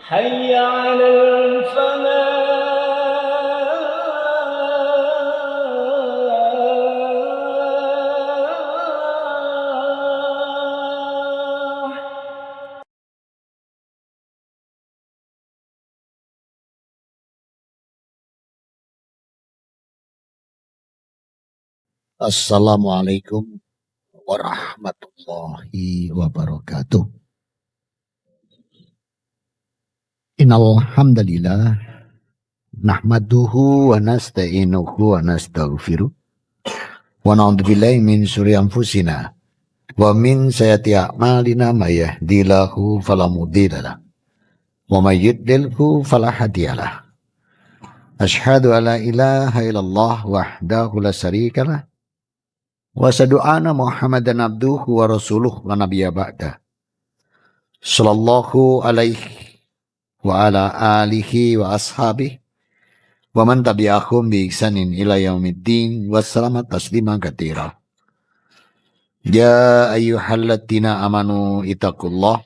حي على الفلاح. Assalamualaikum warahmatullahi wabarakatuh. Innal hamdalillah nahmaduhu wa nasta'inuhu wa nastaghfiruh wa na'udzu billahi min syururi anfusina wa min sayyiati a'malina may yahdihillahu fala mudhillalah wa may yudlilhu fala hadiyalah. Asyhadu an la ilaha illallah wahdahu la syarikalah wa asyhadu anna Muhammadan abduhu wa rasuluh la nabiyya ba'da. Sallallahu alaihi wa ala alihi wa ashabihi wa man tabi'ahum bi ihsanin ila yaumiddin wassalamu tasliman katsira. Ya ayyuhalladzina amanu ittaqullaha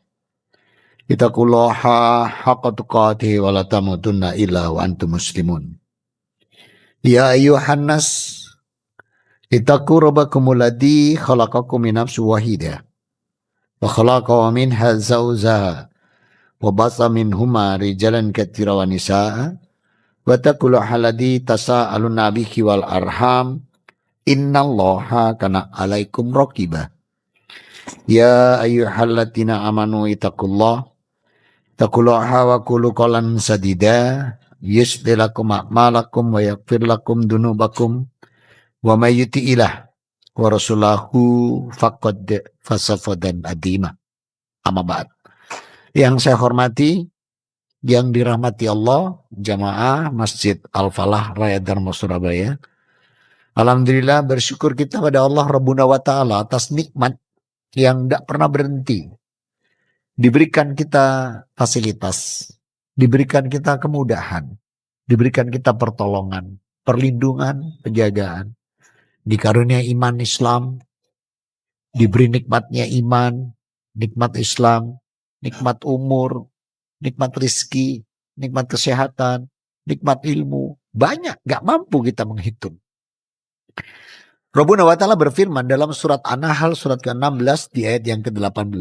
haqqa tuqatih wa la tamutunna illa wa antum muslimun. Ya ayyuhan nas ittaqu rabbakumul ladzi khalaqakum min nafsin wahidah wa khalaqa minha zawjaha wa basa minhuma rijalan katsiran wa nisaa wa taqullaha alladzi tasaaluna bihi wal arham innallaha kana 'alaikum raqiba. Ya ayyuhalladzina amanu ittaqullaha wa qulu qawlan sadida yuslih lakum a'malakum wa yaghfir lakum dunubakum wa may yuti'illah wa rasulahu faqad fasafadan adima. Amma ba'd. Yang saya hormati, yang dirahmati Allah, jamaah Masjid Al-Falah Raya Dharma Surabaya. Alhamdulillah, bersyukur kita pada Allah Rabbuna wa Ta'ala atas nikmat yang tidak pernah berhenti. Diberikan kita fasilitas, diberikan kita kemudahan, diberikan kita pertolongan, perlindungan, penjagaan. Dikarunia iman Islam, diberi nikmatnya iman, nikmat Islam, nikmat umur, nikmat rizki, nikmat kesehatan, nikmat ilmu. Banyak, gak mampu kita menghitung. Rabbuna wa Ta'ala berfirman dalam surat An-Nahl surat ke-16 di ayat yang ke-18.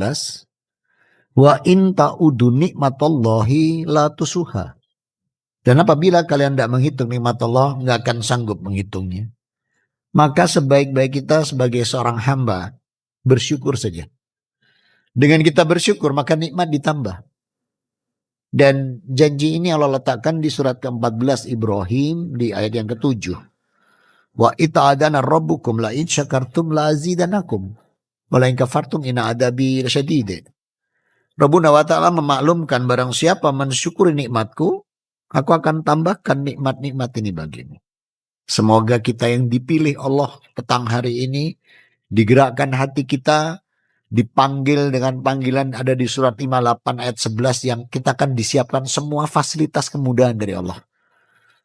Wa in ta'udu nikmatallahi la tusuha. Dan apabila kalian tidak menghitung nikmat Allah, gak akan sanggup menghitungnya. Maka sebaik-baik kita sebagai seorang hamba, bersyukur saja. Dengan kita bersyukur, maka nikmat ditambah. Dan janji ini Allah letakkan di surat ke-14 Ibrahim di ayat yang ke-7. Wa ita'adana rabbukum la in syakartum la azidanakum wa la in kafartum inna adabi lasyadid. Rabbuna wa Ta'ala memaklumkan barang siapa mensyukuri nikmatku, aku akan tambahkan nikmat-nikmat ini bagimu. Semoga kita yang dipilih Allah petang hari ini, digerakkan hati kita, dipanggil dengan panggilan ada di surat 58 ayat 11 yang kita akan disiapkan semua fasilitas kemudahan dari Allah.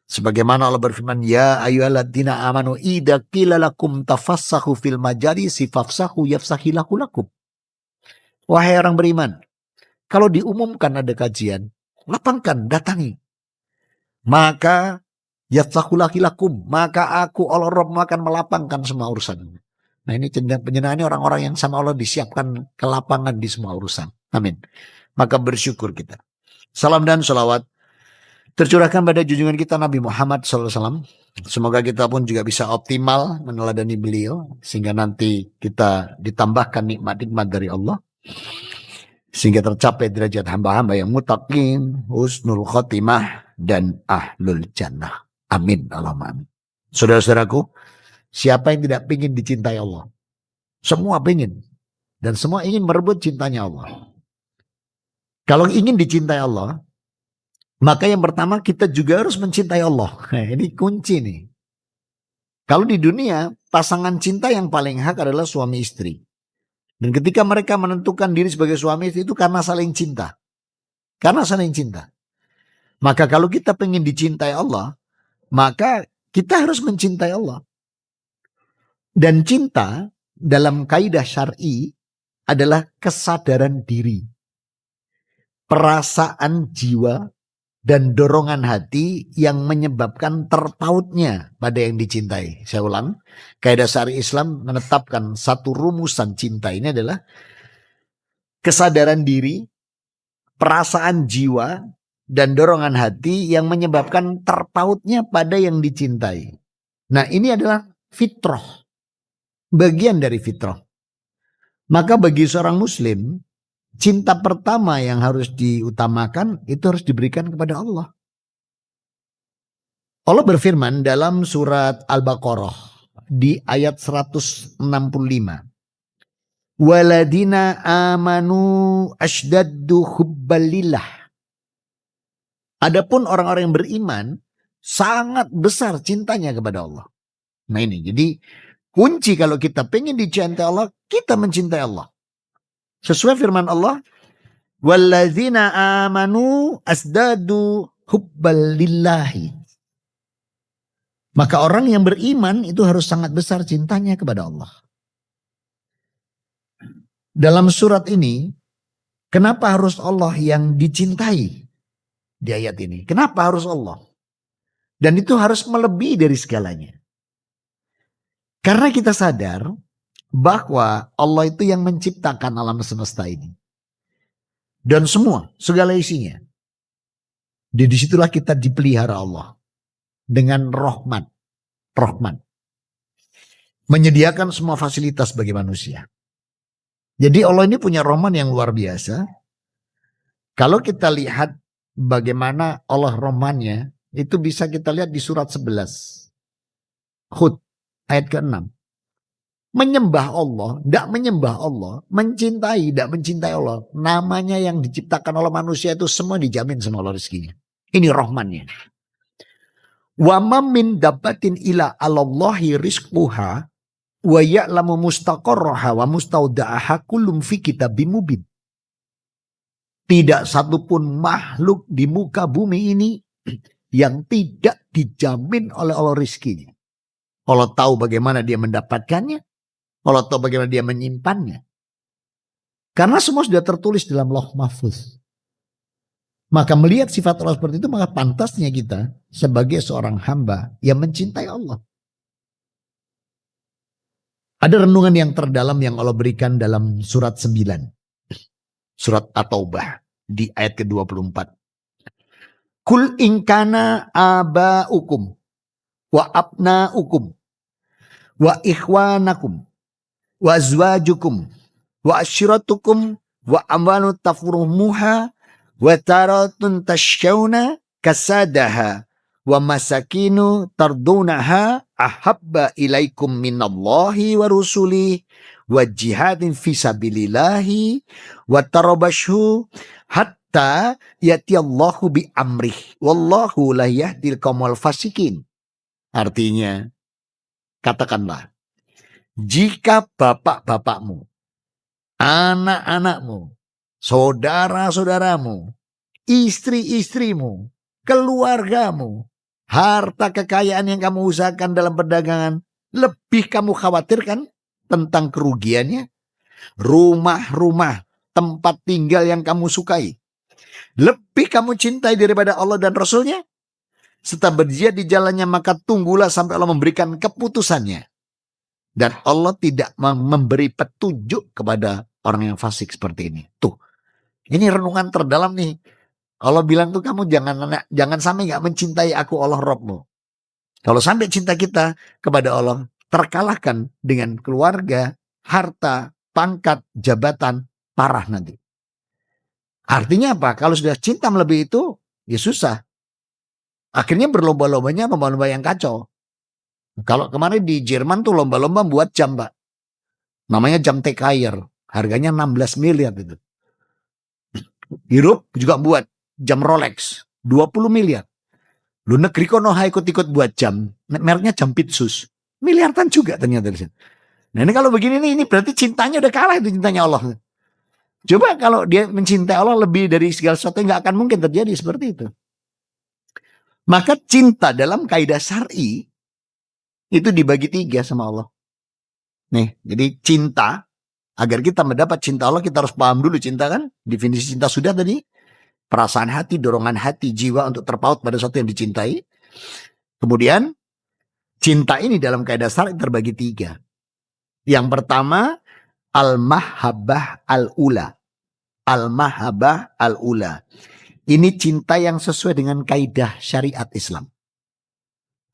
Sebagaimana Allah berfirman, ya ayyuhalladzina amanu idza qila lakum tafassahu fil majalisi fafsahu yafsahilahu lakum. Wahai orang beriman, kalau diumumkan ada kajian, lapangkan, datangi. Maka yafsahulahu lakum, maka aku Allah Rabb akan melapangkan semua urusan. Nah ini penjenengan orang-orang yang sama Allah disiapkan kelapangan di semua urusan. Amin. Maka bersyukur kita. Salam dan salawat tercurahkan pada junjungan kita Nabi Muhammad SAW. Semoga kita pun juga bisa optimal meneladani beliau. Sehingga nanti kita ditambahkan nikmat-nikmat dari Allah. Sehingga tercapai derajat hamba-hamba yang muttaqin, husnul khotimah, dan ahlul jannah. Amin. Allahumma amin. Saudara-saudaraku, siapa yang tidak ingin dicintai Allah? Semua ingin. Dan semua ingin merebut cintanya Allah. Kalau ingin dicintai Allah, maka yang pertama kita juga harus mencintai Allah. Nah, ini kunci nih. Kalau di dunia, pasangan cinta yang paling hak adalah suami istri. Dan ketika mereka menentukan diri sebagai suami istri itu karena saling cinta. Karena saling cinta. Maka kalau kita ingin dicintai Allah, maka kita harus mencintai Allah. Dan cinta dalam kaidah syar'i adalah kesadaran diri. perasaan jiwa dan dorongan hati yang menyebabkan terpautnya pada yang dicintai. Saya ulang, kaidah syar'i Islam menetapkan satu rumusan cinta ini adalah kesadaran diri, perasaan jiwa, dan dorongan hati yang menyebabkan terpautnya pada yang dicintai. Nah, ini adalah fitrah, bagian dari fitrah. Maka bagi seorang muslim, cinta pertama yang harus diutamakan itu harus diberikan kepada Allah. Allah berfirman dalam surat Al-Baqarah di ayat 165. Waladina amanu asydaddu hubbalillah. Adapun orang-orang yang beriman sangat besar cintanya kepada Allah. Nah ini, jadi kunci kalau kita pengen dicintai Allah, kita mencintai Allah. Sesuai firman Allah, walladzina amanu asdadu hubbalillahi. Maka orang yang beriman itu harus sangat besar cintanya kepada Allah. Dalam surat ini, kenapa harus Allah yang dicintai di ayat ini? Kenapa harus Allah? Dan itu harus melebihi dari segalanya. Karena kita sadar bahwa Allah itu yang menciptakan alam semesta ini. Dan semua, segala isinya. Dan disitulah kita dipelihara Allah. Dengan rahmat. Menyediakan semua fasilitas bagi manusia. Jadi Allah ini punya rahmat yang luar biasa. Kalau kita lihat bagaimana Allah rahmannya, itu bisa kita lihat di surat 11. Hud, ayat ke-6. Menyembah Allah, tidak menyembah Allah, mencintai, tidak mencintai Allah. Namanya yang diciptakan oleh manusia itu semua dijamin sama Allah rezekinya. Ini rahmannya. Wa ma min dabbatin ila alallahi rizquha wa ya'lamu mustaqarraha wa mustauda'aha kullum fi kitabim mubin. Tidak satupun makhluk di muka bumi ini yang tidak dijamin oleh Allah rezekinya. Allah tahu bagaimana dia mendapatkannya. Allah tahu bagaimana dia menyimpannya. Karena semua sudah tertulis dalam Lauh Mahfuz. Maka melihat sifat Allah seperti itu, maka pantasnya kita sebagai seorang hamba yang mencintai Allah. Ada renungan yang terdalam yang Allah berikan dalam surat 9. Surat At-Taubah di ayat ke-24. Kul inkana aba'ukum wa abna'ukum wa ikhwanakum wa azwajukum wa asyiratukum wa amwalun tafurumuha wa taratun tasyawna kasadaha wa masakinu tardunaha ahabba ilaikum minallahi wa rusuli wa jihadin fisabilillahi wa tarabashu hatta yatiyallahu bi amrih wallahu la yahdil qaumal fasikin. Artinya, katakanlah, jika bapak-bapakmu, anak-anakmu, saudara-saudaramu, istri-istrimu, keluargamu, harta kekayaan yang kamu usahakan dalam perdagangan, lebih kamu khawatirkan tentang kerugiannya, rumah-rumah, tempat tinggal yang kamu sukai, lebih kamu cintai daripada Allah dan Rasulnya, serta berjihad di jalannya, maka tunggulah sampai Allah memberikan keputusannya. Dan Allah tidak memberi petunjuk kepada orang yang fasik seperti ini. Tuh, ini renungan terdalam nih. Allah bilang tuh, kamu jangan sampai gak mencintai aku Allah Rabbmu. Kalau sampai cinta kita kepada Allah terkalahkan dengan keluarga, harta, pangkat, jabatan, parah nanti. Artinya apa? Kalau sudah cinta melebihi itu, ya susah. Akhirnya berlomba-lombanya lomba-lomba yang kacau. Kalau kemarin di Jerman tuh lomba-lomba buat jam, Pak. Namanya jam Tag Heuer. Harganya 16 miliar itu. Europe juga buat jam Rolex. 20 miliar. Lu negeri kono ikut-ikut buat jam. Mereknya jam Pitsus. Miliaran juga ternyata. Nah ini kalau begini nih, ini berarti cintanya udah kalah itu, cintanya Allah. Coba kalau dia mencintai Allah lebih dari segala sesuatu, nggak akan mungkin terjadi seperti itu. Maka cinta dalam kaidah syar'i itu dibagi 3 sama Allah. Nih, jadi cinta, agar kita mendapat cinta Allah, kita harus paham dulu cinta kan. Definisi cinta sudah tadi. perasaan hati, dorongan hati, jiwa untuk terpaut pada sesuatu yang dicintai. Kemudian cinta ini dalam kaidah syar'i terbagi 3. Yang pertama, al-mahabbah al-ula. Al-mahabbah al-ula. Ini cinta yang sesuai dengan kaidah syariat Islam.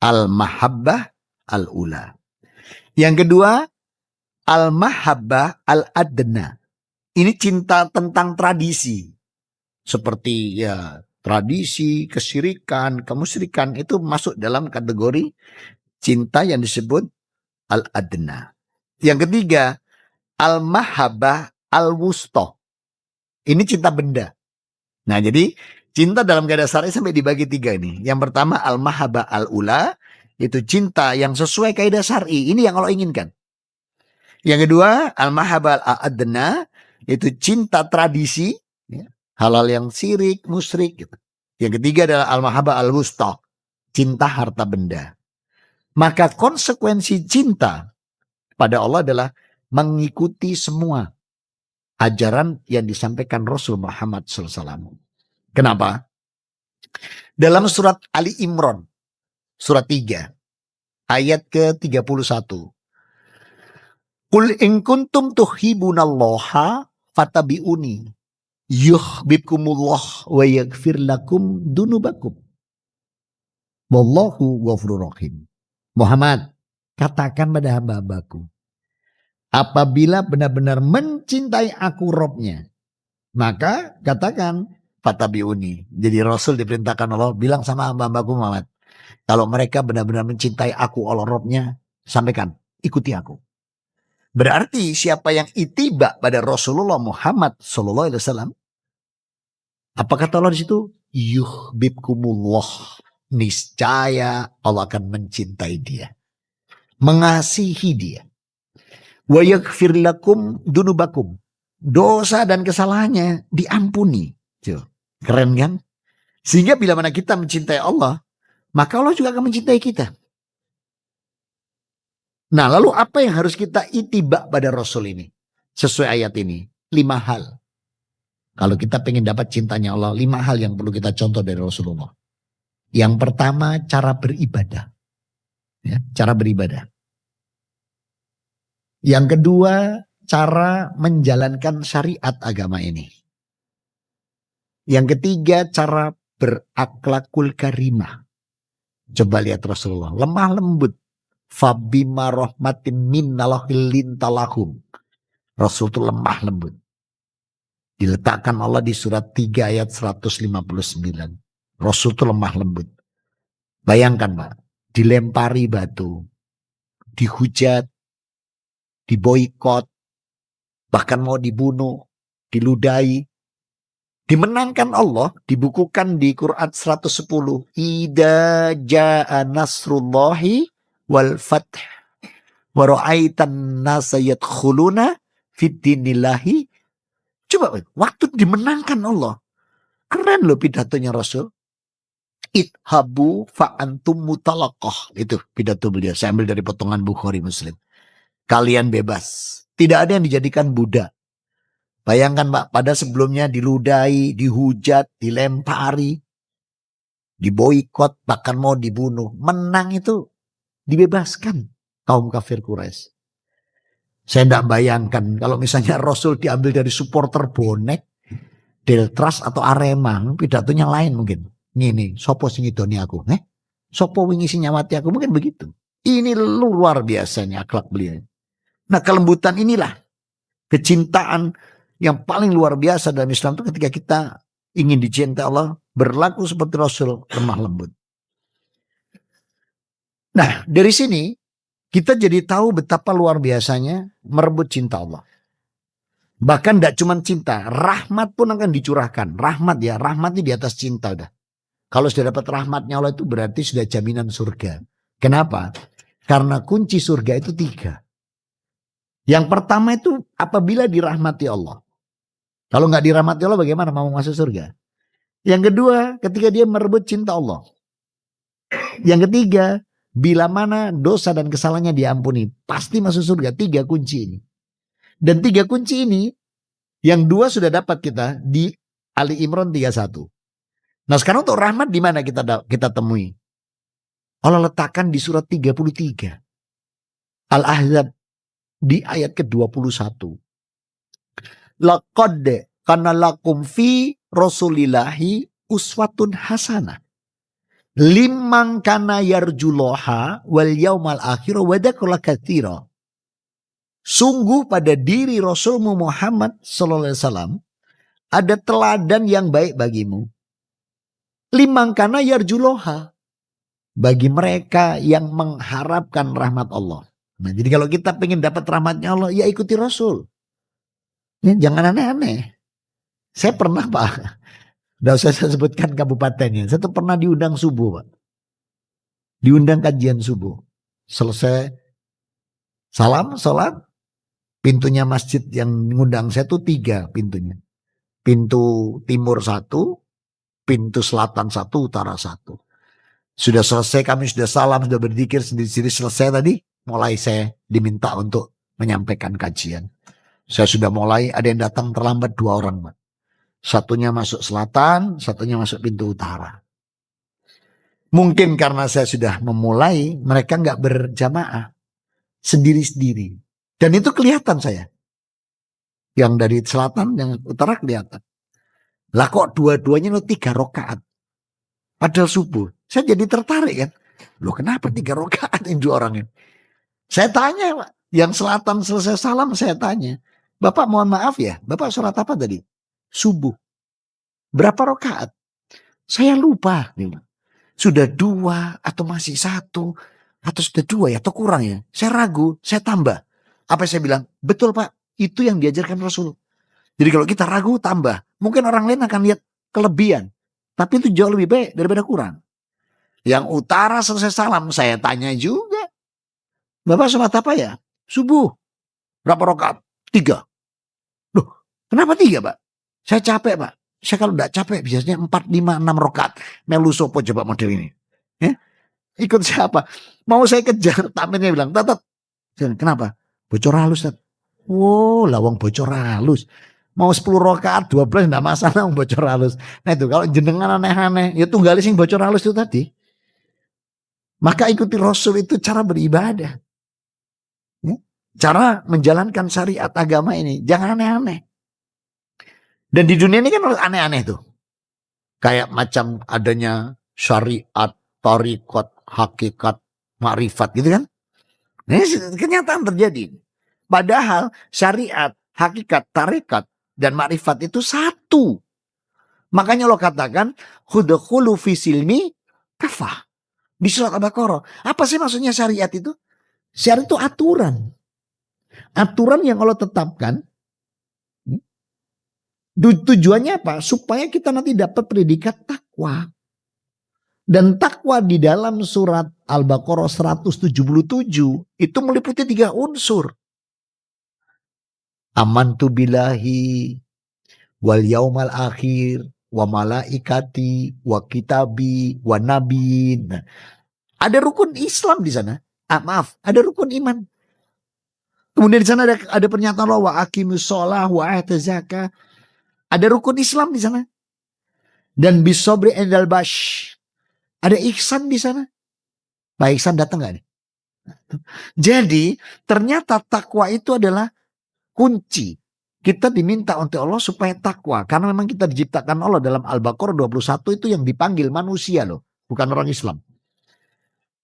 Al-mahabbah al-ula. Yang kedua, al-mahabbah al-adna. Ini cinta tentang tradisi. Seperti ya tradisi, kesyirikan, kemusyrikan itu masuk dalam kategori cinta yang disebut al-adna. Yang ketiga, al-mahabbah al-wusta. Ini cinta benda. Nah, jadi cinta dalam kaidah syar'i sampai dibagi 3 ini. Yang pertama al-mahabbah al-ula, itu cinta yang sesuai kaidah syar'i. Ini yang Allah inginkan. Yang kedua al-mahabbah al-adna, itu cinta tradisi, ya, halal yang syirik, musyrik. Gitu. Yang ketiga adalah al-mahabbah al-wusta, cinta harta benda. Maka konsekuensi cinta pada Allah adalah mengikuti semua ajaran yang disampaikan Rasul Muhammad SAW. Kenapa? Dalam surat Ali Imran, surat 3, ayat ke-31. Qul in kuntum tuhibbunallaha fattabi'uni yuhibbukumullah wa yaghfir lakum dunubakum. Wallahu ghafurur rahim. Muhammad, katakan pada hamba-hambaku, apabila benar-benar mencintai aku Robnya, maka katakan fatabiuni. Jadi Rasul diperintahkan Allah bilang sama hamba-hambaku Muhammad, kalau mereka benar-benar mencintai aku Allah Robnya, sampaikan, ikuti aku. Berarti siapa yang itiba pada Rasulullah Muhammad SAW, apa kata Allah di situ? Yuhibbukumullah. Niscaya Allah akan mencintai dia, mengasihi dia. Wa yaghfir lakum dunubakum. Dosa dan kesalahannya diampuni. Keren kan? Sehingga bila mana kita mencintai Allah, maka Allah juga akan mencintai kita. Nah, lalu apa yang harus kita itiba pada Rasul ini? Sesuai ayat ini, 5 hal. Kalau kita pengen dapat cintanya Allah, 5 hal yang perlu kita contoh dari Rasulullah. Yang pertama, cara beribadah. Ya, cara beribadah. Yang kedua, cara menjalankan syariat agama ini. Yang ketiga, cara berakhlakul karimah. Coba lihat Rasulullah, lemah lembut. Fabima rahmatin minnallahi lintalahum. Rasul itu lemah lembut. Diletakkan Allah di surat 3 ayat 159. Rasul itu lemah lembut. Bayangkan Pak, dilempari batu, dihujat, diboikot, bahkan mau dibunuh, diludahi. Dimenangkan Allah, dibukukan di Quran 110. Idza jaa nasrullahi wal fath wa ra'aitan nasa yadkhuluna fid dinillahi. Coba waktu dimenangkan Allah. Keren loh pidatonya Rasul. Idhabu fa'antum mutalaqah. Itu pidato beliau. Saya ambil dari potongan Bukhari Muslim. Kalian bebas. Tidak ada yang dijadikan budak. Bayangkan Pak, pada sebelumnya diludahi, dihujat, dilempari, diboikot, bahkan mau dibunuh. Menang itu dibebaskan kaum kafir Quraisy. Saya tidak bayangkan kalau misalnya Rasul diambil dari supporter bonek, Deltras atau Arema, pidatonya lain mungkin. Ini, sopo sing idoni aku, sopo wingi sing nyawati aku, mungkin begitu. Ini luar biasanya akhlak beliau. Nah, kelembutan inilah kecintaan yang paling luar biasa dalam Islam itu ketika kita ingin dicintai Allah, berlaku seperti Rasul, lemah lembut. Nah, dari sini kita jadi tahu betapa luar biasanya merebut cinta Allah. Bahkan tidak cuma cinta, rahmat pun akan dicurahkan. Rahmat ya, rahmatnya di atas cinta udah. Kalau sudah dapat rahmatnya Allah itu berarti sudah jaminan surga. Kenapa? Karena kunci surga itu 3. Yang pertama itu apabila dirahmati Allah. Kalau nggak dirahmati Allah bagaimana mau masuk surga? Yang kedua, ketika dia merebut cinta Allah. Yang ketiga, bila mana dosa dan kesalahannya diampuni, pasti masuk surga. 3 kunci ini. Dan 3 kunci ini, yang 2 sudah dapat kita di Ali Imran 31. Nah sekarang untuk rahmat di mana kita temui? Allah letakkan di surat 33. Al-Ahzab di ayat ke-21. Laqad kana lakum fi rasulillahi uswatun hasanah. Liman kana yarjullaha wal yaumal akhir wa dzakara katsira. Sungguh pada diri Rasulmu Muhammad sallallahu alaihi wasallam ada teladan yang baik bagimu. Liman kana yarjullaha, bagi mereka yang mengharapkan rahmat Allah. Nah, jadi kalau kita pengen dapat rahmatnya Allah, ya ikuti Rasul. Ya, jangan aneh-aneh. Saya pernah Pak, udah saya sebutkan kabupatennya. Saya tuh pernah diundang subuh Pak. Diundang kajian subuh. Selesai salam, sholat. Pintunya masjid yang ngundang saya tuh 3 pintunya. Pintu timur 1, pintu selatan 1, utara 1. Sudah selesai, kami sudah salam, sudah berzikir sendiri-sendiri selesai tadi. Mulai saya diminta untuk menyampaikan kajian. Saya sudah mulai, ada yang datang terlambat 2 orang Pak. Satunya masuk selatan, satunya masuk pintu utara. Mungkin karena saya sudah memulai, mereka nggak berjamaah. Sendiri-sendiri. Dan itu kelihatan saya. Yang dari selatan, yang utara kelihatan. Lah kok dua-duanya 3 rakaat. Padahal subuh. Saya jadi tertarik kan. Loh kenapa 3 rakaat ini 2 orang ini? Saya tanya Pak. Yang selatan selesai salam saya tanya. Bapak mohon maaf ya. Bapak sholat apa tadi? Subuh. Berapa rakaat? Saya lupa. Sudah 2 atau masih 1. Atau sudah 2 ya atau kurang ya. Saya ragu. Saya tambah. Apa saya bilang? Betul Pak. Itu yang diajarkan Rasul. Jadi kalau kita ragu tambah. Mungkin orang lain akan lihat kelebihan. Tapi itu jauh lebih baik daripada kurang. Yang utara selesai salam. Saya tanya juga. Bapak sholat apa ya? Subuh. Berapa rakaat? 3. Loh, kenapa 3 Pak? Saya capek Pak. Saya kalau tidak capek biasanya 4, 5, 6 rakaat. Melu sopo coba model ini. Ya? Ikut siapa? Mau saya kejar. Tamirnya bilang, Tat. Kenapa? Bocor halus Tat. Wow, lawang bocor halus. Mau 10 rakaat 12 enggak masalah bocor halus. Nah itu kalau jenengan aneh-aneh, ya tunggal sing bocor halus itu tadi. Maka ikuti Rasul itu cara beribadah. Ya? Cara menjalankan syariat agama ini. Jangan aneh-aneh. Dan di dunia ini kan aneh-aneh tuh. Kayak macam adanya syariat, tarikat, hakikat, makrifat gitu kan. Nah, ini kenyataan terjadi. Padahal syariat, hakikat, tarikat, dan makrifat itu satu. Makanya lo katakan khudkhulu fi silmi kafah. Di surat Al-Baqarah. Apa sih maksudnya syariat itu? Syariat itu aturan. Aturan yang Allah tetapkan. Tujuannya apa? Supaya kita nanti dapat predikat takwa. Dan takwa di dalam surat Al-Baqarah 177 itu meliputi 3 unsur. Amantu billahi wal yaumal akhir wa malaikati wa kitabi wa nabiin. Ada rukun Islam di sana. Maaf, ada rukun iman. Kemudian di sana ada pernyataan Allah wa aqimus shalah wa atuz zakah. Ada rukun Islam di sana. Dan bisobri endal bash. Ada ihsan di sana. Pak Ihsan datang gak nih? Jadi ternyata takwa itu adalah kunci. Kita diminta untuk Allah supaya takwa. Karena memang kita diciptakan Allah dalam Al-Baqarah 21 itu yang dipanggil manusia loh. Bukan orang Islam.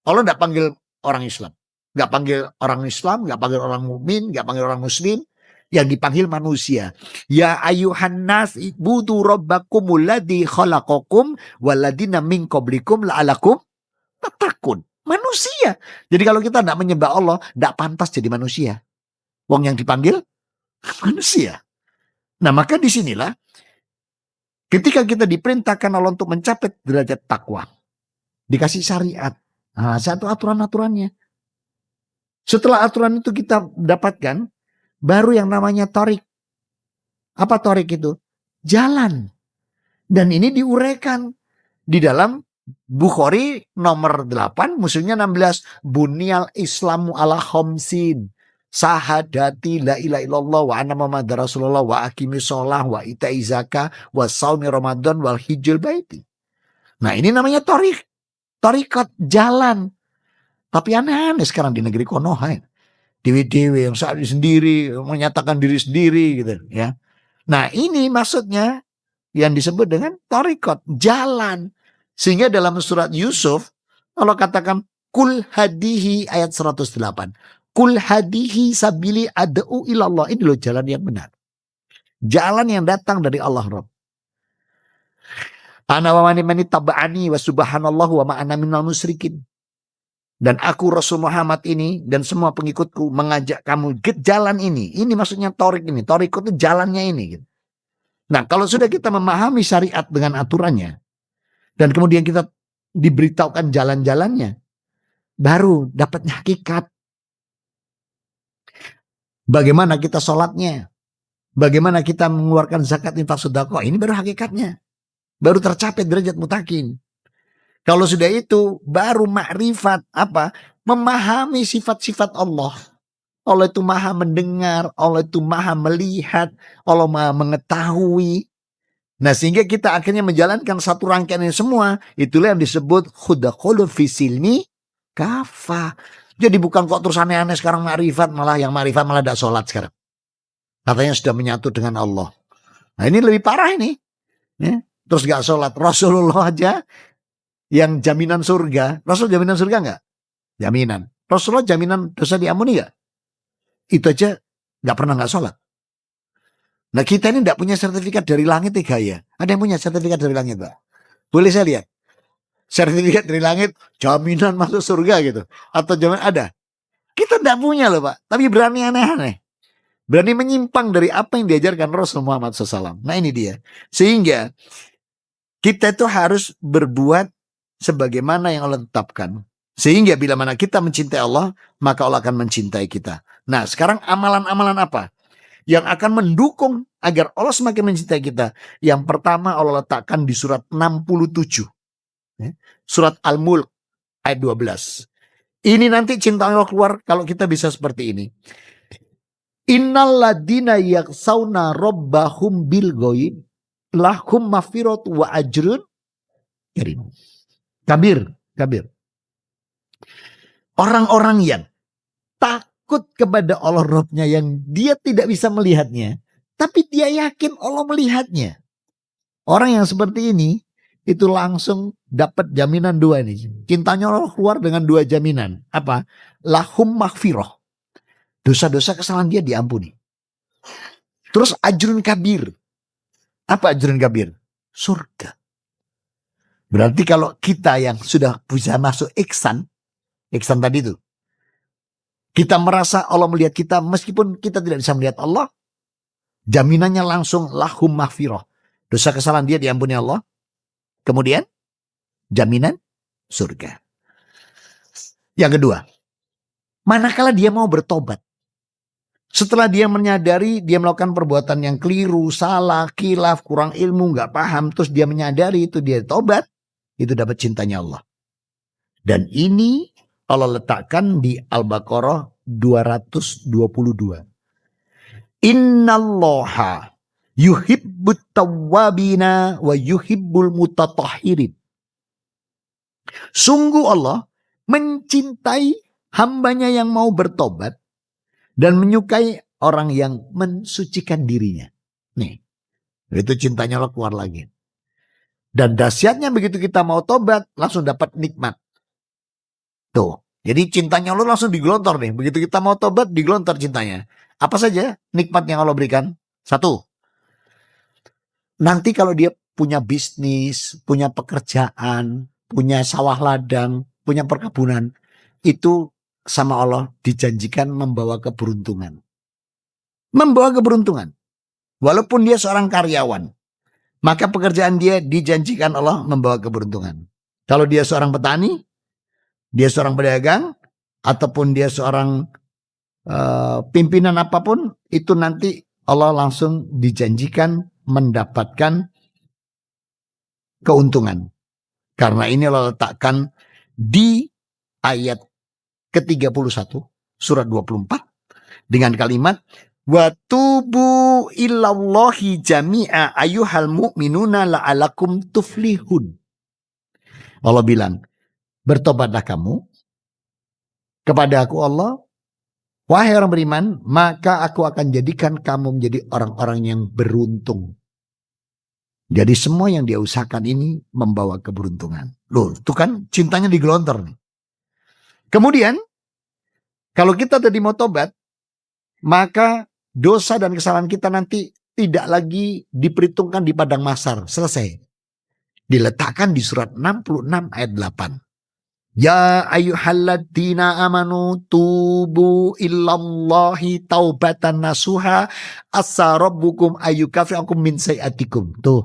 Allah gak panggil orang Islam. Gak panggil orang Islam, gak panggil orang mukmin, gak panggil orang muslim. Yang dipanggil manusia. Ya ayuhan nas ibudu rabbakumul ladzi khalaqakum waladina min qablikum la'alakum tattaqun. Manusia. Jadi kalau kita tidak menyembah Allah, tidak pantas jadi manusia. Wong yang dipanggil manusia. Nah maka disinilah ketika kita diperintahkan Allah untuk mencapai derajat takwa, dikasih syariat. Nah, satu aturan-aturannya. Setelah aturan itu kita dapatkan, baru yang namanya tarik. Apa tarik itu? Jalan. Dan ini diuraikan di dalam Bukhari nomor 8, musuhnya 16. Bunyal Islamu ala khomsin. Sahadati la ilaha illallah wa anna muhammadar rasulullah wa aqimis shalah wa itai zakah wa shaumi ramadan wal hijjul baiti. Nah, ini namanya tarikat jalan. Tapi aneh-aneh sekarang di negeri Konoha. Dewi-dewi yang saat sendiri menyatakan diri sendiri gitu ya. Nah, ini maksudnya yang disebut dengan tarikat jalan. Sehingga dalam surat Yusuf Allah katakan kul hadihi ayat 108. Kul hadihi sabili ad'u ilallah. Ini loh jalan yang benar. Jalan yang datang dari Allah Rabb. Ana wa mani taba'ani wa subhanallahu wa ma'ana minal musyrikin. Dan aku Rasul Muhammad ini dan semua pengikutku mengajak kamu ke jalan ini. Ini maksudnya torik ini. Torikut itu jalannya ini. Nah, kalau sudah kita memahami syariat dengan aturannya. Dan kemudian kita diberitahukan jalan-jalannya. Baru dapatnya hakikat. Bagaimana kita sholatnya. Bagaimana kita mengeluarkan zakat infak sedekah. Ini baru hakikatnya. Baru tercapai derajat mutakin. Kalau sudah itu baru makrifat apa? Memahami sifat-sifat Allah. Allah itu maha mendengar, Allah itu maha melihat, Allah maha mengetahui. Nah, sehingga kita akhirnya menjalankan satu rangkaian ini semua. Itulah yang disebut khudaqulu fisilmi kafah. Jadi bukan kok terus aneh-aneh sekarang makrifat, malah yang makrifat malah tidak sholat sekarang. Katanya sudah menyatu dengan Allah. Nah, ini lebih parah ini. Ya. Terus gak sholat. Rasulullah aja yang jaminan surga. Rasul jaminan surga enggak? Jaminan. Rasulullah jaminan dosa diampuni enggak? Itu aja enggak pernah enggak sholat. Nah, kita ini enggak punya sertifikat dari langit ya. Ada yang punya sertifikat dari langit, Pak? Boleh saya lihat? Sertifikat dari langit jaminan masuk surga gitu. Atau jaminan ada? Kita enggak punya loh, Pak. Tapi berani aneh-aneh. Berani menyimpang dari apa yang diajarkan Rasul Muhammad SAW. Nah, ini dia. Sehingga kita itu harus berbuat sebagaimana yang Allah tetapkan. Sehingga bila mana kita mencintai Allah, maka Allah akan mencintai kita. Nah, sekarang amalan-amalan apa yang akan mendukung agar Allah semakin mencintai kita? Yang pertama Allah letakkan di surat 67. Surat Al-Mulk ayat 12. Ini nanti cinta Allah keluar kalau kita bisa seperti ini. Innal ladina yaksawna rabbahum bil ghaib lahum maghfirat wa ajrun karim. Kabir. Orang-orang yang takut kepada Allah Rabb-nya yang dia tidak bisa melihatnya, tapi dia yakin Allah melihatnya. Orang yang seperti ini itu langsung dapat jaminan dua nih. Cintanya Allah keluar dengan dua jaminan. Apa? Lahum maghfirah. Dosa-dosa kesalahan dia diampuni. Terus ajrun kabir. Apa ajrun kabir? Surga. Berarti kalau kita yang sudah bisa masuk ihsan tadi itu, kita merasa Allah melihat kita meskipun kita tidak bisa melihat Allah, jaminannya langsung lahum maghfirah. Dosa kesalahan dia diampuni Allah. Kemudian jaminan surga. Yang kedua, manakala dia mau bertobat. Setelah dia menyadari dia melakukan perbuatan yang keliru, salah, khilaf, kurang ilmu, gak paham. Terus dia menyadari itu, dia tobat. Itu dapat cintanya Allah. Dan ini Allah letakkan di Al-Baqarah 222. Innallaha yuhibbut tawwabina wa yuhibbul mutatahhirin. Sungguh Allah mencintai hambanya yang mau bertobat dan menyukai orang yang mensucikan dirinya. Nih, itu cintanya Allah keluar lagi. Dan dahsyatnya begitu kita mau tobat, langsung dapat nikmat. Tuh, jadi cintanya Allah langsung digelontor nih. Begitu kita mau tobat, digelontor cintanya. Apa saja nikmat yang Allah berikan? Satu, nanti kalau dia punya bisnis, punya pekerjaan, punya sawah ladang, punya perkebunan, itu sama Allah dijanjikan membawa keberuntungan. Membawa keberuntungan. Walaupun dia seorang karyawan, maka pekerjaan dia dijanjikan Allah membawa keberuntungan. Kalau dia seorang petani, dia seorang pedagang, ataupun dia seorang pimpinan apapun, itu nanti Allah langsung dijanjikan mendapatkan keuntungan. Karena ini Allah letakkan di ayat ke-31 surat 24. dengan kalimat wa tubu ilallahi jami'a ayyuhal mu'minuna la'alakum tuflihun. Allah bilang, bertobatlah kamu kepada aku Allah, wahai orang beriman, maka aku akan jadikan kamu menjadi orang-orang yang beruntung. Jadi semua yang dia usahakan ini membawa keberuntungan. Loh, itu kan cintanya digelontor nih. Kemudian, kalau kita tadi mau tobat, maka dosa dan kesalahan kita nanti tidak lagi diperhitungkan di padang mahsyar. Selesai. Diletakkan di surat 66 ayat 8. Ya ayyuhalladzina amanu tubu illallahi taubatan nasuha asa rabbukum ayyukafi'akum min sayiatikum. Tuh.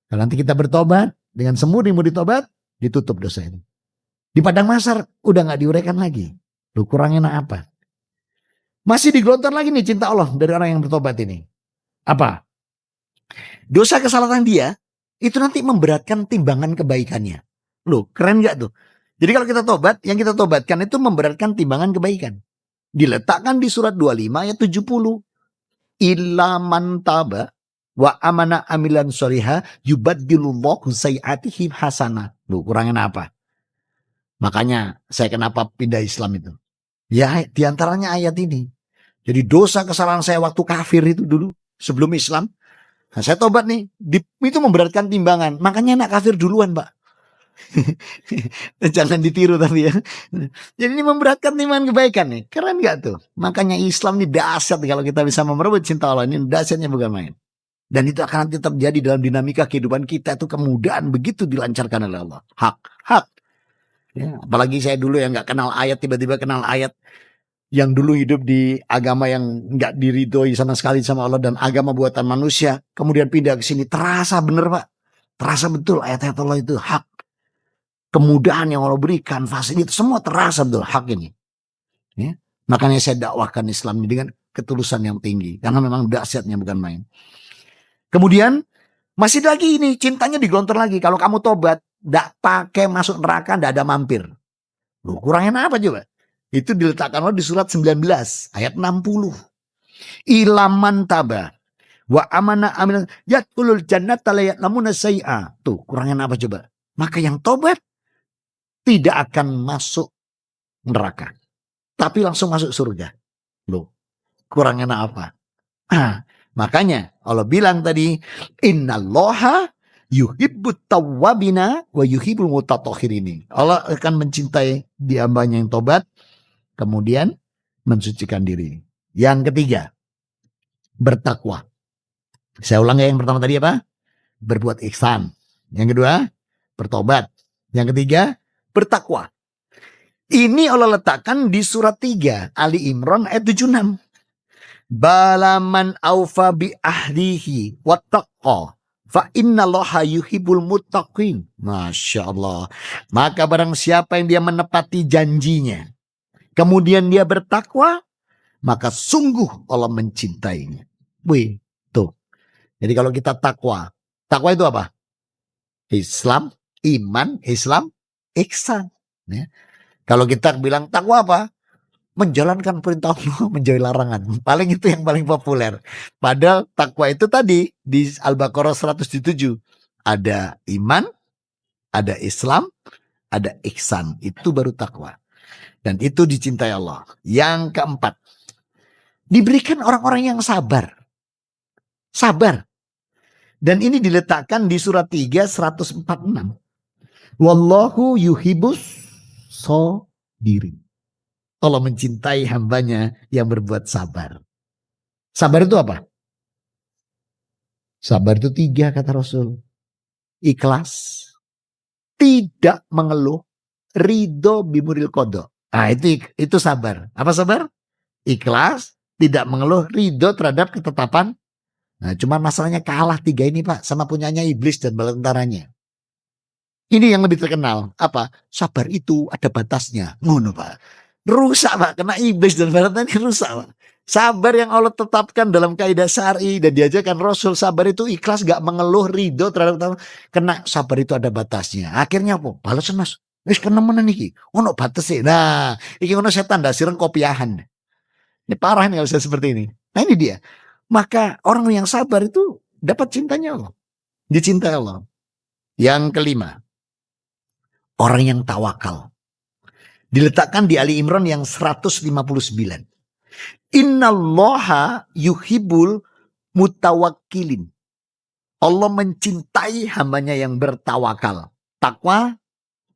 Kalau nanti kita bertobat, dengan semurni-murni tobat, ditutup dosa ini. Di padang mahsyar udah gak diuraikan lagi. Lu kurangnya apa? Masih digelontor lagi nih cinta Allah dari orang yang bertobat ini. Apa? Dosa kesalahan dia, itu nanti memberatkan timbangan kebaikannya. Loh, keren gak tuh? Jadi kalau kita tobat, yang kita tobatkan itu memberatkan timbangan kebaikan. Diletakkan di surat 25 ayat 70. Illa man taba wa amana amilan sholiha yubaddilullahu sayiatihim hasanah. Loh, kurangnya apa? Makanya saya kenapa pindah Islam itu. Ya diantaranya ayat ini. Jadi dosa kesalahan saya waktu kafir itu dulu sebelum Islam. Nah, saya tobat nih. Itu memberatkan timbangan. Makanya anak kafir duluan Pak. Jangan ditiru tapi ya. Jadi ini memberatkan timbangan kebaikan nih. Keren gak tuh? Makanya Islam ini dahsyat kalau kita bisa merebut cinta Allah. Ini dahsyatnya bukan main. Dan itu akan nanti terjadi dalam dinamika kehidupan kita. Itu kemudahan begitu dilancarkan oleh Allah. Hak. Ya, apalagi saya dulu yang gak kenal ayat, tiba-tiba kenal ayat. Yang dulu hidup di agama yang gak diridhoi sama sekali sama Allah. Dan agama buatan manusia. Kemudian pindah ke sini. Terasa bener Pak. Terasa betul ayat-ayat Allah itu hak. Kemudahan yang Allah berikan. Fasilitas semua terasa betul hak ini. Ya. Makanya saya dakwahkan Islam ini dengan ketulusan yang tinggi. Karena memang dahsyatnya bukan main. Kemudian masih lagi ini cintanya digelontor lagi. Kalau kamu tobat, tidak pakai masuk neraka, tidak ada mampir. Loh, kurangnya apa coba? Itu diletakkan di surat 19 ayat 60. Ilaman taba wa amana amilan yadkhulul jannata la ya'lamuna sayyi'a. Tuh, kurangnya apa coba? Maka yang tobat tidak akan masuk neraka, tapi langsung masuk surga. Loh, kurangnya apa? Makanya Allah bilang tadi, innallaha yuhibbut tawwabina wa yuhibbul mutatahhirin. Allah akan mencintai hambanya yang tobat, kemudian mensucikan diri. Yang ketiga, bertakwa. Saya ulang ya, yang pertama tadi apa? Berbuat ihsan. Yang kedua, bertobat. Yang ketiga, bertakwa. Ini Allah letakkan di surat 3 Ali Imran ayat 76. Balaman aufa bi ahdihi wattaqqa fa innallaha yuhibbul muttaqin. Masya Allah. Maka barang siapa yang dia menepati janjinya, kemudian dia bertakwa, maka sungguh Allah mencintainya. Wih, tuh. Jadi kalau kita takwa itu apa? Islam, iman, Islam, ihsan. Ya. Kalau kita bilang takwa apa? Menjalankan perintah Allah, menjauhi larangan. Paling itu yang paling populer. Padahal takwa itu tadi di Al-Baqarah 107. Ada iman, ada Islam, ada ihsan. Itu baru takwa. Dan itu dicintai Allah. Yang keempat, diberikan orang-orang yang sabar. Sabar. Dan ini diletakkan di surat 3 146. Wallahu yuhibbus sabirin. Allah mencintai hambanya yang berbuat sabar. Sabar itu apa? Sabar itu 3 kata Rasul. Ikhlas, tidak mengeluh, ridho bimuril qadha. Nah itu sabar. Apa sabar? Ikhlas, tidak mengeluh, ridho terhadap ketetapan. Nah cuma masalahnya kalah 3 ini Pak sama punyanya iblis dan bala tentaranya. Ini yang lebih terkenal. Apa? Sabar itu ada batasnya. Ngono Pak. Rusak Pak, kena iblis dan barat ini rusak Pak. Sabar yang Allah tetapkan dalam kaidah syar'i dan diajarkan Rasul, sabar itu ikhlas, gak mengeluh, ridho terhadap kena. Sabar itu ada batasnya. Akhirnya apa? Balasan Mas. Wis kenemenan iki. Ono batese. Nah, iki ono setan dasireng kopiahan. Ini parah nih kalau saya seperti ini. Nah ini dia. Maka orang yang sabar itu dapat cintanya Allah. Dicintai Allah. Yang kelima, orang yang tawakal. Diletakkan di Ali Imran yang 159. Innallaha yuhibbul mutawakkilin. Allah mencintai hambanya yang bertawakal. Takwa,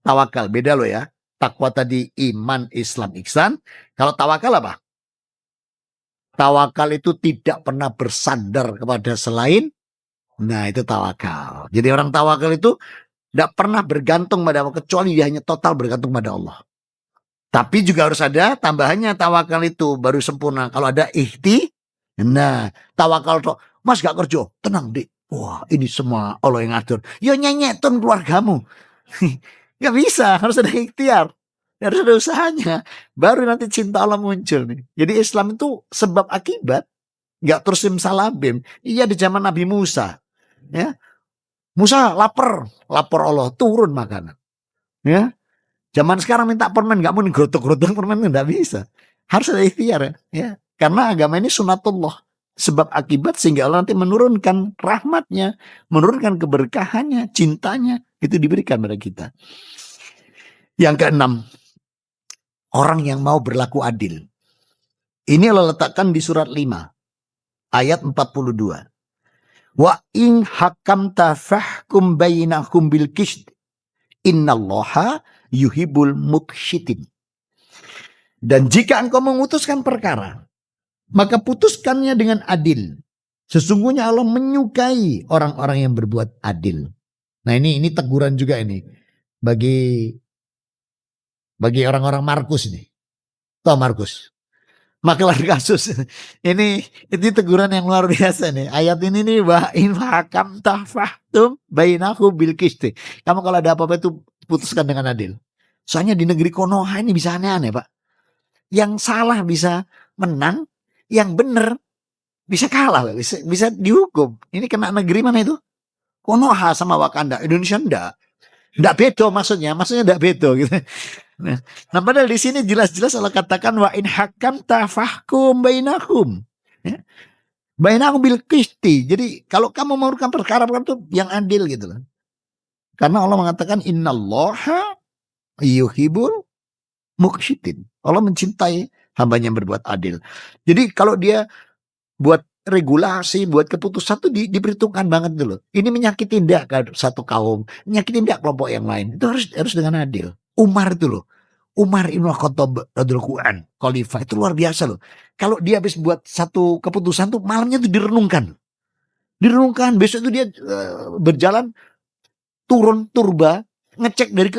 tawakal. Beda loh ya. Takwa tadi iman, Islam, ihsan. Kalau tawakal apa? Tawakal itu tidak pernah bersandar kepada selain. Nah itu tawakal. Jadi orang tawakal itu tidak pernah bergantung pada Allah. Kecuali dia hanya total bergantung pada Allah. Tapi juga harus ada tambahannya tawakal itu. Baru sempurna. Kalau ada nah tawakal tuh. Mas gak kerja. Tenang dik. Wah ini semua Allah yang ngatur. Ya nyenyetun keluargamu. Gak bisa. Harus ada ikhtiar. Harus ada usahanya. Baru nanti cinta Allah muncul nih. Jadi Islam itu sebab akibat. Gak terus simsalabim. Iya di zaman Nabi Musa. Ya, Musa lapar Allah. Turun makanan. Ya, zaman sekarang minta permen. Gak mau gerotok-gerotok permen. Gak bisa. Harus ada ikhtiar ya. Karena agama ini sunatullah. Sebab akibat sehingga Allah nanti menurunkan rahmatnya, menurunkan keberkahannya, cintanya, itu diberikan pada kita. Yang keenam, orang yang mau berlaku adil. Ini Allah letakkan di surat 5 ayat 42. Wa in hakamta fahkum bainakum bil qist. Innallaha yuhibbul muqsitin. Dan jika engkau memutuskan perkara, maka putuskannya dengan adil. Sesungguhnya Allah menyukai orang-orang yang berbuat adil. Nah ini teguran juga ini bagi orang-orang Markus ini. Tahu Markus? Makelar kasus. Ini teguran yang luar biasa nih. Ayat ini nih, wa in hakamta fahkum bainakum bil qisti. Kamu kalau ada apa-apa itu putuskan dengan adil. Soalnya di negeri Konoha ini bisa aneh-aneh, Pak. Yang salah bisa menang, yang benar bisa kalah, bisa dihukum. Ini kena negeri mana itu? Konoha sama Wakanda. Indonesia enggak bedo maksudnya enggak bedo gitu. Nah padahal di sini jelas-jelas Allah katakan wa in hakamta fahkum bainakum. Ya. Bainakum bil qisti. Jadi kalau kamu melakukan perkara itu yang adil gitu loh. Karena Allah mengatakan innallaha yuhibbul muqsitin. Allah mencintai hambanya yang berbuat adil. Jadi kalau dia buat regulasi, buat keputusan itu diperhitungkan banget dulu. Ini menyakiti tidak satu kaum, menyakiti tidak kelompok yang lain. Itu harus dengan adil. Umar itu loh. Umar Ibn Khattab radhiyallahu anhu, khalifah itu luar biasa loh. Kalau dia habis buat satu keputusan tuh malamnya tuh direnungkan. Besok itu dia berjalan turun turba, ngecek dari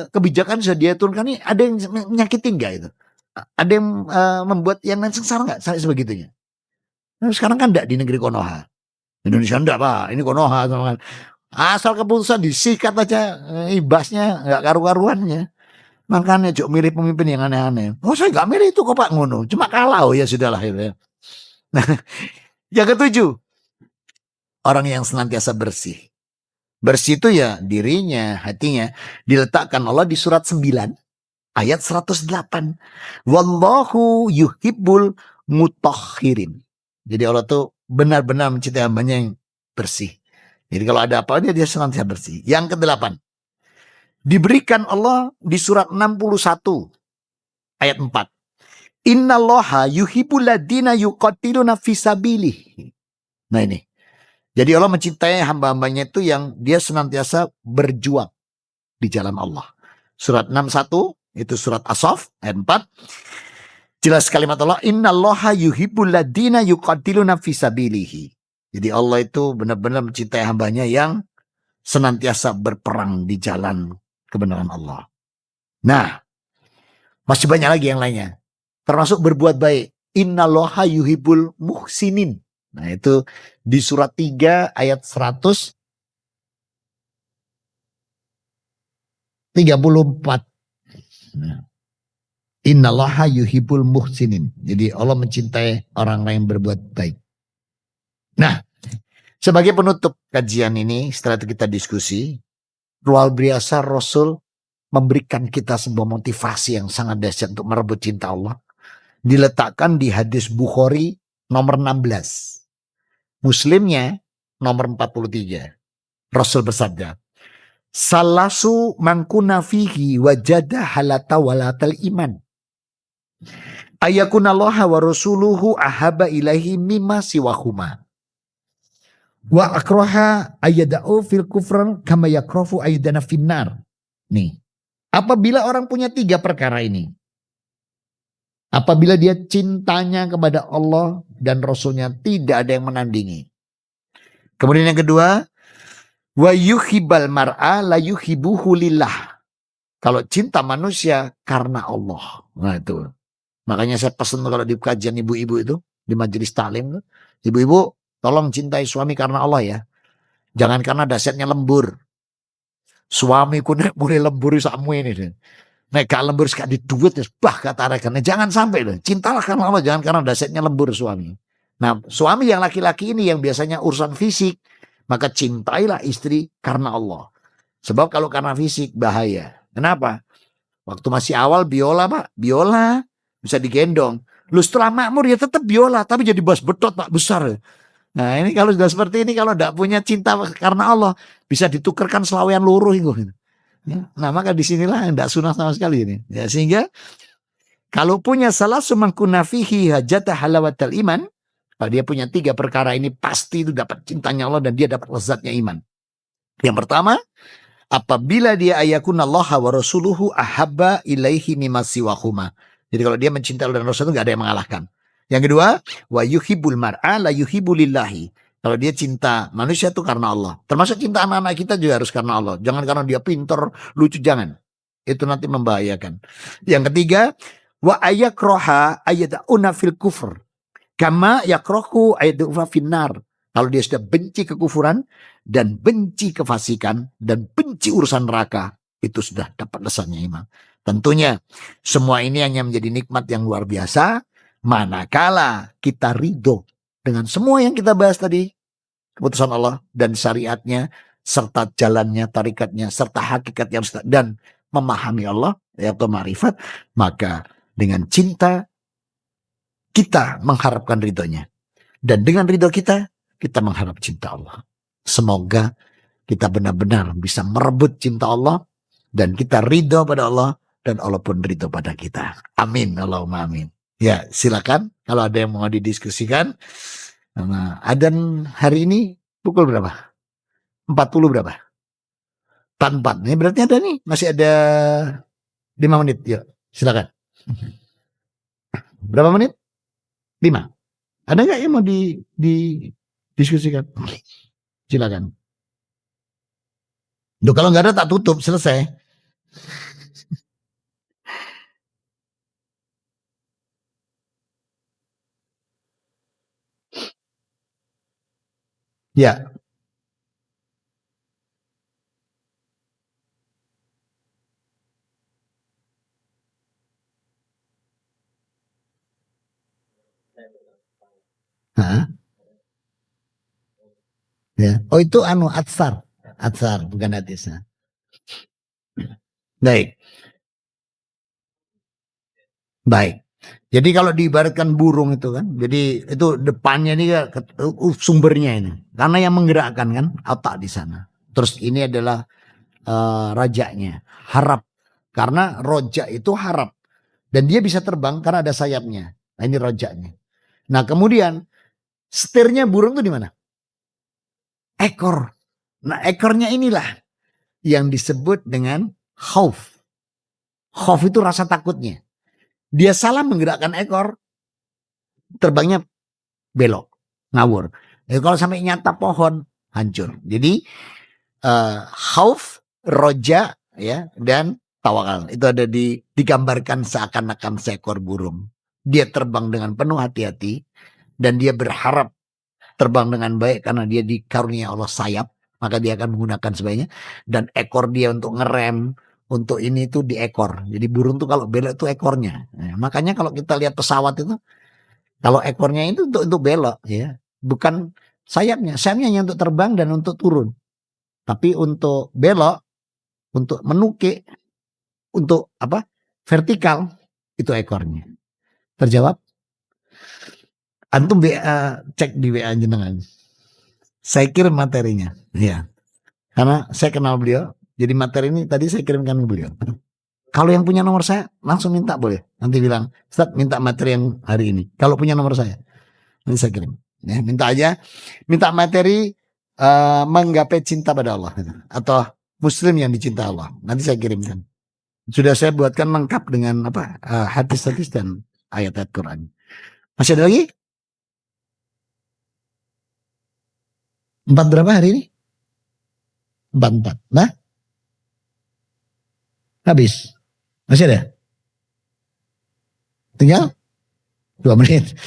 kebijakan sudah dia turunkan ini ada yang menyakitin enggak itu. Ada yang membuat yang lain sengsara enggak sampai sebegitunya. Nah, sekarang kan enggak di negeri Konoha. Indonesia enggak Pak, ini Konoha sama kan. Asal keputusan disikat aja ibasnya enggak karu-karuannya. Makanya jok milih pemimpin yang aneh-aneh. Oh saya enggak milih itu kok Pak ngono, cuma kalah. Oh ya sudahlah ya. Nah, yang ketujuh, orang yang senantiasa bersih. Bersih itu ya dirinya, hatinya. Diletakkan Allah di surat 9 ayat 108. Wallahu yuhibbul mutahhirin. Jadi Allah tuh benar-benar mencintai hambanya yang bersih. Jadi kalau ada apa-apa dia senantiasa bersih. Yang kedelapan, diberikan Allah di surat 61 ayat 4. Innallaha yuhibbul ladzina yuqatiluna fisabilih. Nah ini. Jadi Allah mencintai hamba-hambanya itu yang dia senantiasa berjuang di jalan Allah. Surat 61 itu surat As-Saff ayat 4. Jelas kalimat Allah, innallaha yuhibbul ladzina yuqatiluna fisabilihi. Jadi Allah itu benar-benar mencintai hambanya yang senantiasa berperang di jalan kebenaran Allah. Nah, masih banyak lagi yang lainnya. Termasuk berbuat baik. Innallaha yuhibbul muhsinin. Nah itu di surat 3 ayat 134. Nah. Innallaha yuhibbul muhsinin. Jadi Allah mencintai orang lain berbuat baik. Nah, sebagai penutup kajian ini, setelah itu kita diskusi, luar biasa Rasul memberikan kita sebuah motivasi yang sangat dahsyat untuk merebut cinta Allah. diletakkan di hadis Bukhari nomor 16. Muslimnya nomor 43. Rasul bersabda, salasu mangkuna fihi wajada halata walatal iman. Ayakunallaha wa rasuluhu ahaba ilahi mimma siwahuma. Wa akroha ayada'u fil kufran kama yakrofu ayadana finnar. Nih, apabila orang punya 3 perkara ini. Apabila dia cintanya kepada Allah dan Rasulnya tidak ada yang menandingi. Kemudian yang kedua, wa yuhibbal mar'a la yuhibbuhu lillah. Kalau cinta manusia karena Allah. Nah itu. Makanya saya pesan kalau di kajian ibu-ibu itu, di majelis taklim, ibu-ibu tolong cintai suami karena Allah ya. Jangan karena dasarnya lembur. Suamiku nek mulai lembur sakmu ini deh. Nek gak lembur sekali di duit bah kata rekan. Jangan sampai loh. Cintalah karena Allah, jangan karena dasarnya lembur suami. Nah, suami yang laki-laki ini yang biasanya urusan fisik, maka cintailah istri karena Allah. Sebab kalau karena fisik bahaya. Kenapa? Waktu masih awal biola Pak, biola bisa digendong. Lu setelah makmur ya tetap biola, tapi jadi bass betot Pak, besar. Nah ini kalau sudah seperti ini, kalau tidak punya cinta karena Allah, bisa ditukarkan selawian luruh itu. Ya, nah maka disinilah tidak sunah sama sekali ini. Ya, sehingga kalau punya salah sumangkuna fihi hajata halawatal iman, kalau dia punya 3 perkara ini pasti itu dapat cintanya Allah dan dia dapat lezatnya iman. Yang pertama, apabila dia ayakunallaha wa rasuluhu ahabba ilaihi mimma siwahuma. Jadi kalau dia mencintai Allah dan Rasul itu gak ada yang mengalahkan. Yang kedua, wa yuhibbul mar'a la yuhibbulillahi. Kalau dia cinta manusia itu karena Allah. Termasuk cinta anak-anak kita juga harus karena Allah. Jangan karena dia pintar, lucu, jangan. Itu nanti membahayakan. Yang ketiga, wa ayakroha ayada'una fil kufr. Kama yakrohu ayada'una finnar. Kalau dia sudah benci kekufuran dan benci kefasikan dan benci urusan neraka, itu sudah dapat lezatnya iman. Tentunya semua ini hanya menjadi nikmat yang luar biasa manakala kita ridho dengan semua yang kita bahas tadi, keputusan Allah dan syariatnya, serta jalannya, tarikatnya, serta hakikatnya, dan memahami Allah, yaitu ma'rifat, maka dengan cinta kita mengharapkan ridhonya. Dan dengan ridho kita mengharap cinta Allah. Semoga kita benar-benar bisa merebut cinta Allah dan kita ridho pada Allah dan Allah pun ridho pada kita. Amin. Allahumma amin. Ya, silakan kalau ada yang mau didiskusikan. Nah, adzan hari ini pukul berapa? 40 berapa? 44. Ini berarti ada nih, masih ada 5 menit. Yuk, silakan. Berapa menit? 5. Ada nggak yang mau didiskusikan? Silakan. Duh, kalau nggak ada tak tutup, selesai. Ya. Hah? Ya. Oh itu atsar. Atsar, bukan hadisnya. Baik. Baik. Jadi kalau diibaratkan burung itu kan, jadi itu depannya ini sumbernya ini. Karena yang menggerakkan kan otak di sana. Terus ini adalah rajanya, harap. Karena roja itu harap. Dan dia bisa terbang karena ada sayapnya. Nah ini rojanya. Nah kemudian setirnya burung itu di mana? Ekor. Nah ekornya inilah yang disebut dengan khauf. Khauf itu rasa takutnya. Dia salah menggerakkan ekor, terbangnya belok, ngawur. Kalau sampai nyata pohon, hancur. Jadi khauf, roja, ya, dan tawakal itu ada digambarkan seakan-akan seekor burung. Dia terbang dengan penuh hati-hati dan dia berharap terbang dengan baik karena dia dikarunia Allah sayap, maka dia akan menggunakan sebaiknya. Dan ekor dia untuk ngerem, untuk ini tuh di ekor. Jadi burung tuh kalau belok itu ekornya. Nah, makanya kalau kita lihat pesawat itu, kalau ekornya itu untuk belok, ya, bukan sayapnya. Sayapnya hanya untuk terbang dan untuk turun. Tapi untuk belok, untuk menukik, untuk apa? Vertikal itu ekornya. Terjawab? Antum WA, cek di WA jenengan. Saya kirim materinya. Ya. Karena saya kenal beliau. Jadi materi ini tadi saya kirimkan ke beliau. Kalau yang punya nomor saya langsung minta boleh. Nanti bilang, Ustaz minta materi yang hari ini. Kalau punya nomor saya, nanti saya kirim. Ya, minta aja, minta materi menggapai cinta pada Allah atau Muslim yang dicinta Allah. Nanti saya kirimkan. Sudah saya buatkan lengkap dengan hadis-hadis dan ayat-ayat Quran. Masih ada lagi? 4 berapa hari ini? 4. Nah, habis. Masih ada? Tinggal 2 menit.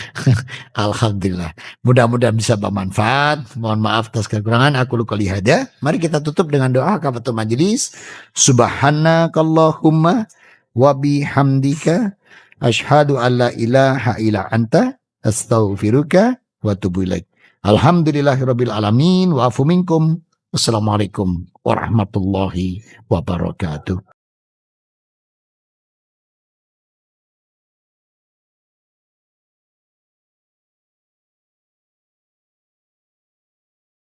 Alhamdulillah. Mudah-mudahan bisa bermanfaat. Mohon maaf atas kekurangan. Aku qouli hada. Mari kita tutup dengan doa kafatul majlis. Subhanakallahumma wa bihamdika asyhadu an la ilaha illa anta astaghfiruka wa atubu ilaik. Alhamdulillahirabbil alamin wa afu minkum. Wassalamualaikum warahmatullahi wabarakatuh.